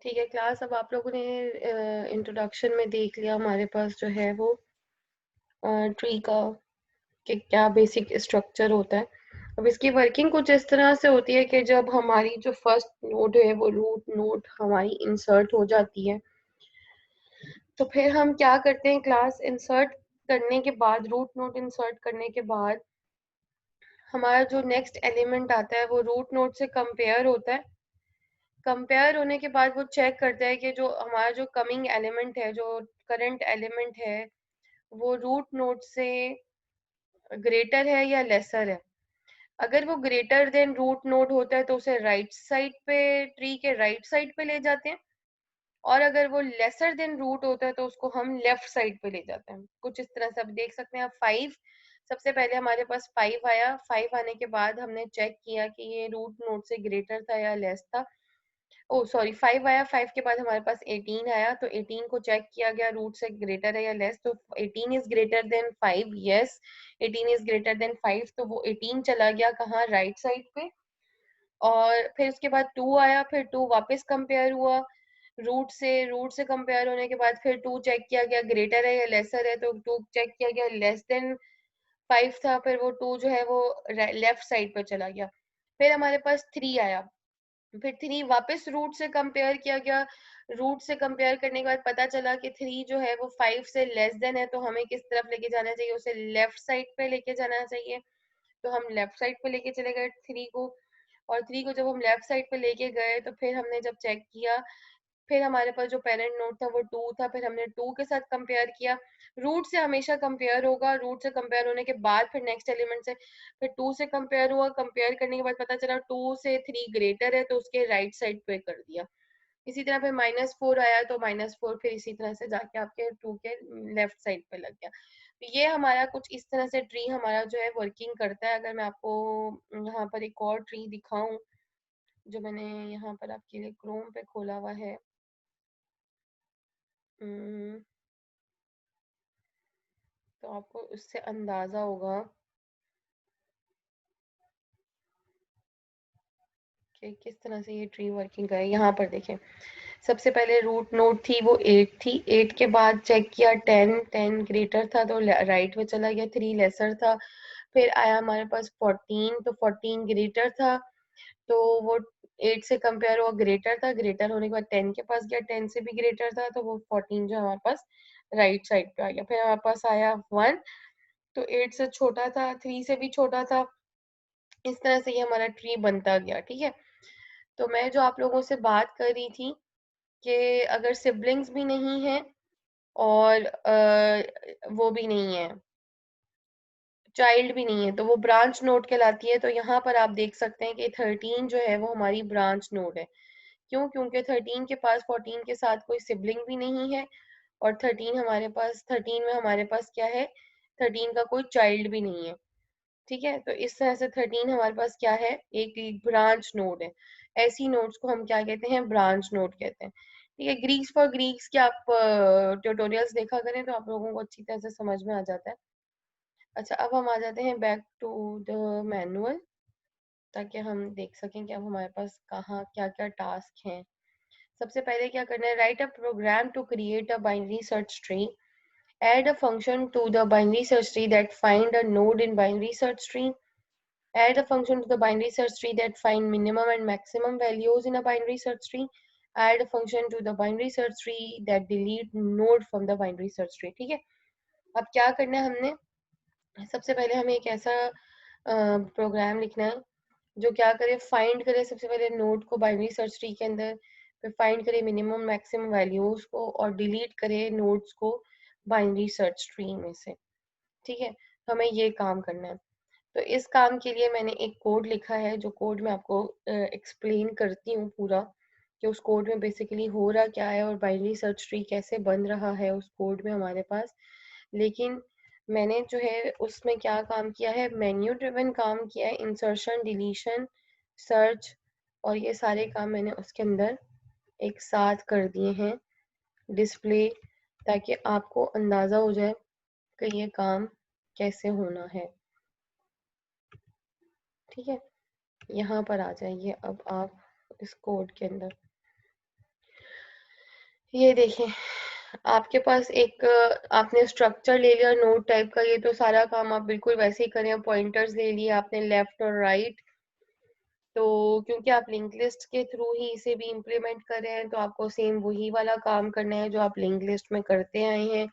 ठीक है क्लास, अब आप लोगों ने इंट्रोडक्शन में देख लिया हमारे पास जो है वो ट्री का कि क्या बेसिक स्ट्रक्चर होता है। अब इसकी वर्किंग कुछ इस तरह से होती है कि जब हमारी जो फर्स्ट नोड है वो रूट नोड हमारी इंसर्ट हो जाती है, तो फिर हम क्या करते हैं, क्लास इंसर्ट करने के बाद, रूट नोड इंसर्ट करने के बाद हमारा जो नेक्स्ट एलिमेंट आता है वो रूट नोड से कंपेयर होता है। कंपेयर होने के बाद वो चेक करता है कि जो हमारा जो कमिंग एलिमेंट है, जो करंट एलिमेंट है, वो रूट नोड से ग्रेटर है या लेसर है। अगर वो ग्रेटर देन रूट नोड होता है तो उसे राइट साइड पे, ट्री के राइट साइड पे ले जाते हैं, और अगर वो लेसर देन रूट होता है तो उसको हम लेफ्ट साइड पे ले जाते हैं। कुछ इस तरह से आप देख सकते हैं। 5, सबसे पहले हमारे पास 5 आया। 5 आने के बाद हमने चेक किया कि ये रूट नोड से ग्रेटर था या लेस था। ओ सॉरी, 5 आया, 5 के बाद हमारे पास 18 आया, तो 18 को चेक किया गया रूट से ग्रेटर है या लेस, तो 18 is greater than 5, yes 18 is greater than 5, तो वो 18 चला गया कहाँ, राइट साइड पे। और फिर उसके बाद 2 आया, फिर 2 वापस कंपेयर हुआ रूट से कंपेयर होने के बाद फिर 2 चेक किया गया ग्रेटर है या लेसर है, तो 2 चेक किया गया लेस देन 5 था, फिर वो 2 जो है वो लेफ्ट साइड पर चला गया। फिर हमारे पास 3 आया, फिर 3 वापस रूट से कंपेयर किया गया। रूट से कंपेयर करने के बाद पता चला कि 3 जो है वो 5 से लेस देन है, तो हमें किस तरफ लेके जाना चाहिए, उसे लेफ्ट साइड पे लेके जाना चाहिए। तो हम लेफ्ट साइड पे लेके चले गए 3 को, और 3 को जब हम लेफ्ट साइड पे लेके गए तो फिर हमने जब चेक किया, फिर हमारे पास जो पेरेंट नोड था वो 2 था, फिर हमने 2 के साथ कंपेयर किया। रूट से हमेशा कंपेयर होगा, रूट से कंपेयर होने के बाद फिर नेक्स्ट एलिमेंट से फिर 2 से कंपेयर हुआ, कंपेयर करने के बाद पता चला 2 से 3 ग्रेटर है, तो उसके राइट साइड पे कर दिया। इसी तरह फिर -4 आया, तो -4 फिर इसी तरह से जाके आपके 2 के लेफ्ट साइड पे लग गया। तो ये हमारा कुछ इस तरह से ट्री हमारा जो है वर्किंग करता है। अगर मैं आपको यहाँ पर एक और ट्री दिखाऊं, जो मैंने यहाँ पर आपके लिए क्रोम पे खोला हुआ है, हम्म, तो आपको उससे अंदाजा होगा कि किस तरह से ये ट्री वर्किंग करे। यहाँ पर देखें, सबसे पहले रूट नोड थी वो 8 थी, 8 के बाद चेक किया 10, 10 ग्रेटर था तो राइट में चला गया, 3 लेसर था। फिर आया हमारे पास 14, तो 14 ग्रेटर था, तो वो 8 से कंपेयर हुआ, ग्रेटर था, ग्रेटर होने के बाद 10 के पास गया, 10 से भी ग्रेटर था, तो वो 14 जो हमारे पास राइट साइड पे आ गया। फिर हमारे पास आया 1, तो 8 से छोटा था, 3 से भी छोटा था। इस तरह से ये हमारा ट्री बनता गया। ठीक है, तो मैं जो आप लोगों से बात कर रही थी कि अगर सिबलिंग्स भी नहीं है और वो भी नहीं है, चाइल्ड भी नहीं है, तो वो ब्रांच नोड कहलाती है। तो यहाँ पर आप देख सकते हैं कि 13 जो है वो हमारी ब्रांच नोड है। क्यों? क्योंकि 13 के पास 14 के साथ कोई सिबलिंग भी नहीं है, और 13 में हमारे पास क्या है, 13 का कोई चाइल्ड भी नहीं है। ठीक है, तो इस तरह से 13 हमारे पास क्या है, एक ब्रांच नोड है। ऐसी नोड्स को हम क्या कहते हैं, ब्रांच नोड कहते हैं। ठीक है, ग्रीक्स फॉर ग्रीक्स के आप ट्यूटोरियल्स देखा करें तो आप लोगों को अच्छी तरह से समझ में आ जाता है। अच्छा, अब हम आ जाते हैं बैक टू द मैनुअल, ताकि हम देख सकें कि अब हमारे पास कहाँ क्या क्या टास्क हैं। सबसे पहले क्या करना है, write a program to create a binary search tree. Add a function to the binary search tree that find a node in binary search tree. Add a function to the binary search tree that find minimum and maximum values in a binary search tree. Add a function to the binary search tree that delete node from the binary search tree. ठीक है, अब क्या करना है हमने, सबसे पहले हमें एक ऐसा प्रोग्राम लिखना है जो क्या करे, फाइंड करे सबसे पहले नोड को बाइनरी सर्च ट्री के अंदर, फिर फाइंड करे मिनिमम मैक्सिमम वैल्यूज को, और डिलीट करे नोड्स को बाइनरी सर्च ट्री में से। ठीक है, तो हमें ये काम करना है। तो इस काम के लिए मैंने एक कोड लिखा है, जो कोड मैं आपको एक्सप्लेन करती हूँ पूरा, कि उस कोड में बेसिकली हो रहा क्या है और बाइनरी सर्च ट्री कैसे बन रहा है उस कोड में हमारे पास। लेकिन मैंने जो है उसमें क्या काम किया है, मेन्यू ड्रिवन काम किया है, इंसर्शन, डिलीशन, सर्च, और ये सारे काम मैंने उसके अंदर एक साथ कर दिए हैं डिस्प्ले, ताकि आपको अंदाज़ा हो जाए कि ये काम कैसे होना है। ठीक है, यहाँ पर आ जाइए अब आप इस कोड के अंदर। ये देखें, आपके पास एक आपने स्ट्रक्चर ले लिया नोट टाइप का, ये तो सारा काम आप बिल्कुल वैसे ही करें। पॉइंटर्स ले लिए आपने लेफ्ट और राइट, तो क्योंकि आप लिंक लिस्ट के थ्रू ही इसे भी इम्प्लीमेंट कर रहे हैं, तो आपको सेम वही वाला काम करना है जो आप लिंक लिस्ट में करते आए हैं।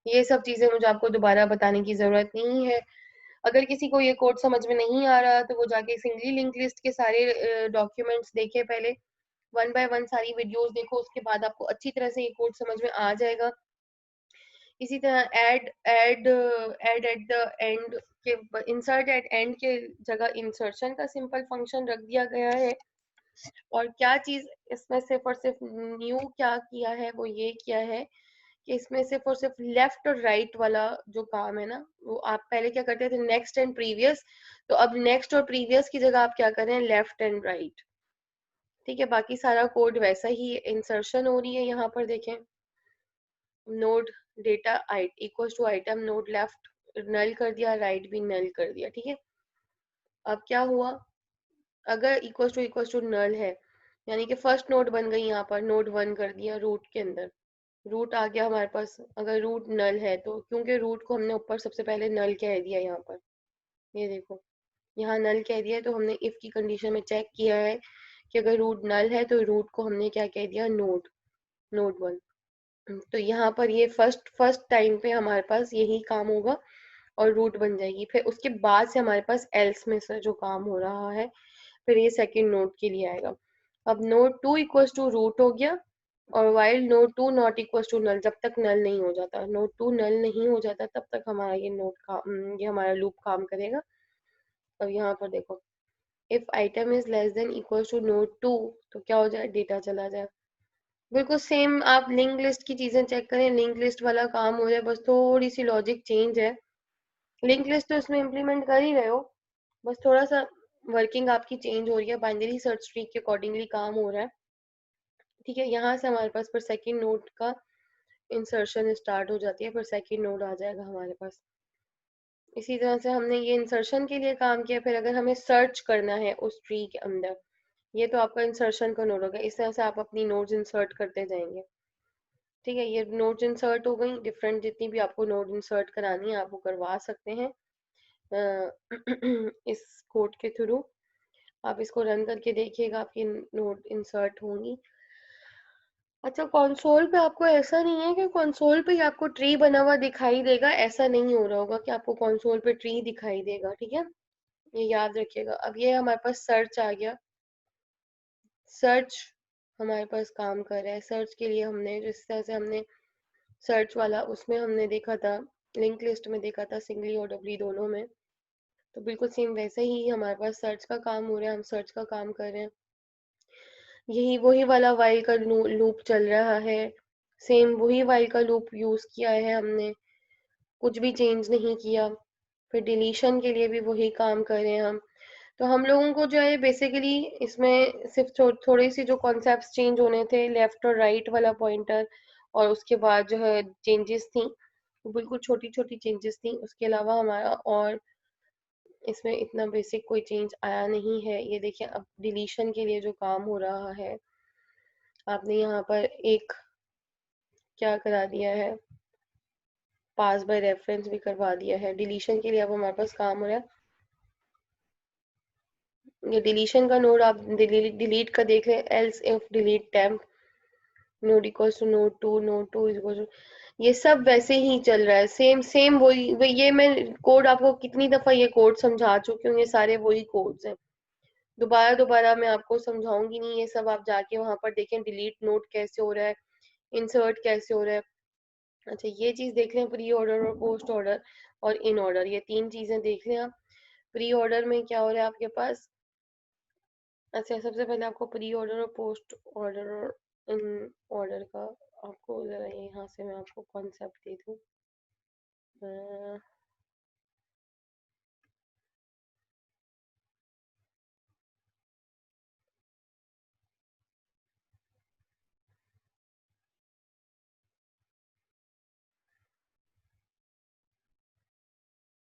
ये सब चीजें मुझे आपको दोबारा बताने की जरूरत नहीं है। अगर किसी को ये कोड समझ में नहीं आ रहा तो वो जाके सिंगली लिंक लिस्ट के सारे डॉक्यूमेंट्स देखे पहले, वन बाय वन सारी वीडियोस देखो, उसके बाद आपको अच्छी तरह से ये कोड समझ में आ जाएगा। इसी तरह ऐड एट द एंड के, इंसर्ट एट एंड के जगह इंसर्शन का सिंपल फंक्शन रख दिया गया है। और क्या चीज इसमें सिर्फ और सिर्फ न्यू क्या किया है, वो ये किया है कि इसमें सिर्फ और सिर्फ लेफ्ट और राइट वाला जो काम है ना, वो आप पहले क्या करते थे नेक्स्ट एंड प्रीवियस, तो अब नेक्स्ट और प्रीवियस की जगह आप क्या कर रहे हैं लेफ्ट एंड राइट। ठीक है, बाकी सारा कोड वैसा ही इंसर्शन हो रही है। यहाँ पर देखें, node data equals to item node left null कर दिया, राइट भी नल कर दिया। ठीक है, अब क्या हुआ, अगर इक्वल्स टू नल है, यानी कि फर्स्ट नोड बन गई, यहाँ पर नोड 1 कर दिया रूट के अंदर, रूट आ गया हमारे पास। अगर रूट नल है तो, क्योंकि रूट को हमने ऊपर सबसे पहले नल कह दिया, यहाँ पर ये देखो, यहाँ नल कह दिया है, तो हमने इफ की कंडीशन में चेक किया है कि अगर रूट नल है तो रूट को हमने क्या कह दिया, नोड, नोड 1। तो यहाँ पर ये फर्स्ट फर्स्ट टाइम पे हमारे पास यही काम होगा और रूट बन जाएगी। फिर उसके बाद से हमारे पास एल्स में से जो काम हो रहा है, फिर ये सेकंड नोड के लिए आएगा। अब नोड 2 इक्वल्स टू रूट हो गया, और while node 2 not equals to null, जब तक नल नहीं हो जाता, नोड 2 नल नहीं हो जाता, तब तक हमारा ये ये हमारा लूप काम करेगा। अब यहाँ पर देखो, if item is less than equals to node 2, तो क्या हो जाए, डेटा चला जाए। बिल्कुल सेम आप लिंक लिस्ट की चीजें चेक करें, लिंक लिस्ट वाला काम हो जाए, बस थोड़ी सी लॉजिक चेंज है। लिंक लिस्ट तो इसमें इम्प्लीमेंट कर ही रहे हो, बस थोड़ा सा वर्किंग आपकी चेंज हो रही है, बाइनरी सर्च ट्री के अकॉर्डिंगली काम हो रहा है। ठीक है, यहाँ से हमारे पास फिर सेकंड नोड का इंसर्शन स्टार्ट हो जाती है, फिर सेकंड नोड आ जाएगा हमारे पास। इसी तरह से हमने ये इंसर्शन के लिए काम किया। फिर अगर हमें सर्च करना है उस ट्री के अंदर, ये तो आपका इंसर्शन का नोड होगा, इस तरह से आप अपनी नोड्स इंसर्ट करते जाएंगे। ठीक है, ये नोड्स इंसर्ट हो गई, डिफरेंट जितनी भी आपको नोड इंसर्ट करानी है आप वो करवा सकते हैं इस कोड के थ्रू। आप इसको रन करके देखिएगा, आपकी नोड इंसर्ट होंगी। अच्छा, कंसोल पे आपको ऐसा नहीं है कि कंसोल पे ही आपको ट्री बना हुआ दिखाई देगा, ऐसा नहीं हो रहा होगा कि आपको कंसोल पे ट्री दिखाई देगा। ठीक है, ये याद रखिएगा। अब ये हमारे पास सर्च आ गया, सर्च हमारे पास काम कर रहा है। सर्च के लिए हमने जिस तरह से हमने सर्च वाला उसमें हमने देखा था, लिंक लिस्ट में देखा था, सिंगली और डबली दोनों में, तो बिल्कुल सेम वैसे ही हमारे पास सर्च का काम हो रहा है, हम सर्च का काम कर रहे हैं। यही वही वाला वाइल का लूप चल रहा है, सेम वही वाइल का लूप यूज किया है हमने, कुछ भी चेंज नहीं किया। फिर डिलीशन के लिए भी वही काम कर रहे हैं हम। तो हम लोगों को जो है बेसिकली इसमें सिर्फ थोड़ी सी जो कॉन्सेप्ट्स चेंज होने थे, लेफ्ट और राइट वाला पॉइंटर, और उसके बाद जो है चेंजेस थी, वो बिल्कुल छोटी छोटी चेंजेस थी। उसके अलावा हमारा और इसमें इतना बेसिक कोई चेंज आया नहीं है। ये देखिए, अब डिलीशन के लिए जो काम हो रहा है, आपने यहाँ पर एक क्या करा दिया है, पास बाय रेफरेंस भी करवा दिया है। डिलीशन के लिए अब हमारे पास काम हो रहा है, ये डिलीशन का नोड आप डिलीट का देख लें, else if delete temp node equals to node two is equal to, ये सब वैसे ही चल रहा है, सेम सेम वही ये मैं कोड आपको कितनी दफा ये कोड समझा चुकी हूँ, ये सारे वही कोड्स हैं। दोबारा दोबारा मैं आपको समझाऊंगी नहीं, ये सब आप जाके वहां पर देखें, डिलीट नोड कैसे हो रहा है, इंसर्ट कैसे हो रहा है। अच्छा, ये चीज देख लें, प्री ऑर्डर और पोस्ट ऑर्डर और इन ऑर्डर, ये तीन चीजें देख लें आप। प्री ऑर्डर में क्या हो रहा है आपके पास, अच्छा सबसे पहले आपको प्री ऑर्डर और पोस्ट ऑर्डर और इन ऑर्डर का, आपको जरा यहाँ से मैं आपको कॉन्सेप्ट दे दूँ।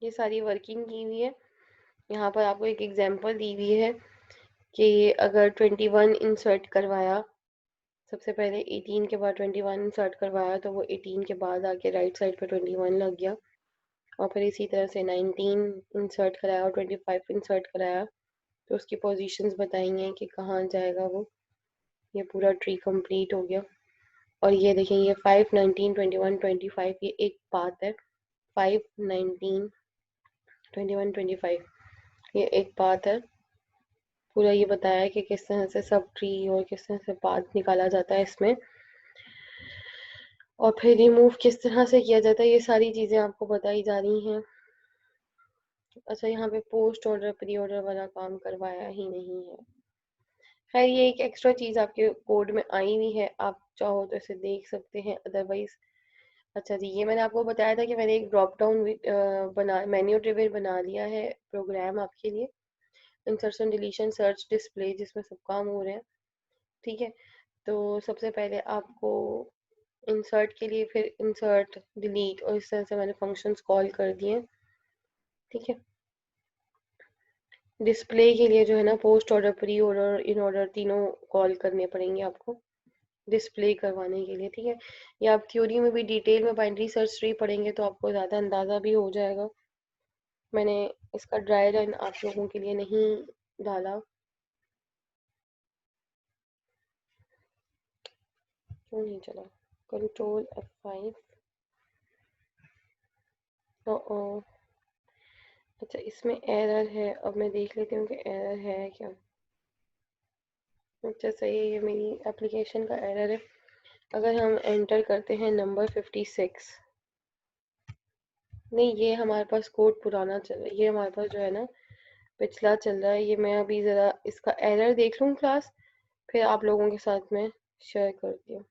ये सारी वर्किंग की हुई है। यहाँ पर आपको एक एग्जांपल दी हुई है कि अगर 21 इंसर्ट करवाया, सबसे पहले 18 के बाद 21 इंसर्ट करवाया तो वो 18 के बाद आके राइट साइड पे 21 लग गया, और फिर इसी तरह से 19 इंसर्ट कराया और 25 इंसर्ट कराया, तो उसकी पोजीशंस बताई हैं कि कहाँ जाएगा वो। ये पूरा ट्री कंप्लीट हो गया। और ये देखें, ये 5, 19, 21, 25 ये एक पाथ है। 5, 19, 21, 25 ये एक पाथ है। पूरा ये बताया है कि किस तरह से सब ट्री और किस तरह से पाथ निकाला जाता है इसमें, और फिर रिमूव किस तरह से किया जाता है, ये सारी चीज़ें आपको बताई जा रही हैं। अच्छा, यहाँ पे पोस्ट ऑर्डर प्री ऑर्डर वाला काम करवाया ही नहीं है। खैर, ये एक एक्स्ट्रा चीज़ आपके कोड में आई हुई है, आप चाहो तो इसे देख सकते हैं, अदरवाइज। अच्छा जी, ये मैंने आपको बताया था कि मैंने एक ड्रॉप डाउन बना मेन्यू टेबल बना लिया है प्रोग्राम आपके लिए, इंसर्शन डिलीशन सर्च डिस्प्ले, जिसमें सब काम हो रहे हैं। ठीक है, तो सबसे पहले आपको इंसर्ट के लिए फिर इंसर्ट डिलीट और इस तरह से मैंने फंक्शंस कॉल कर दिए। ठीक है, डिस्प्ले के लिए जो है ना, post order pre order in order तीनों कॉल करने पड़ेंगे आपको डिस्प्ले करवाने के लिए। ठीक है, या आप थ्योरी में भी डिटेल में बाइनरी सर्च ट्री पढ़ेंगे तो आपको ज़्यादा अंदाज़ा भी हो जाएगा। मैंने इसका ड्राई रन आप लोगों के लिए नहीं डाला, क्यों नहीं चला, कंट्रोल F5। ओ, अच्छा इसमें एरर है, अब मैं देख लेती हूँ कि एरर है क्या। अच्छा सही है, ये मेरी एप्लीकेशन का एरर है। अगर हम एंटर करते हैं नंबर 56, नहीं ये हमारे पास कोड पुराना चल रहा है, ये हमारे पास जो है ना पिछला चल रहा है। ये मैं अभी ज़रा इसका एरर देख लूँ क्लास, फिर आप लोगों के साथ में शेयर करती हूँ।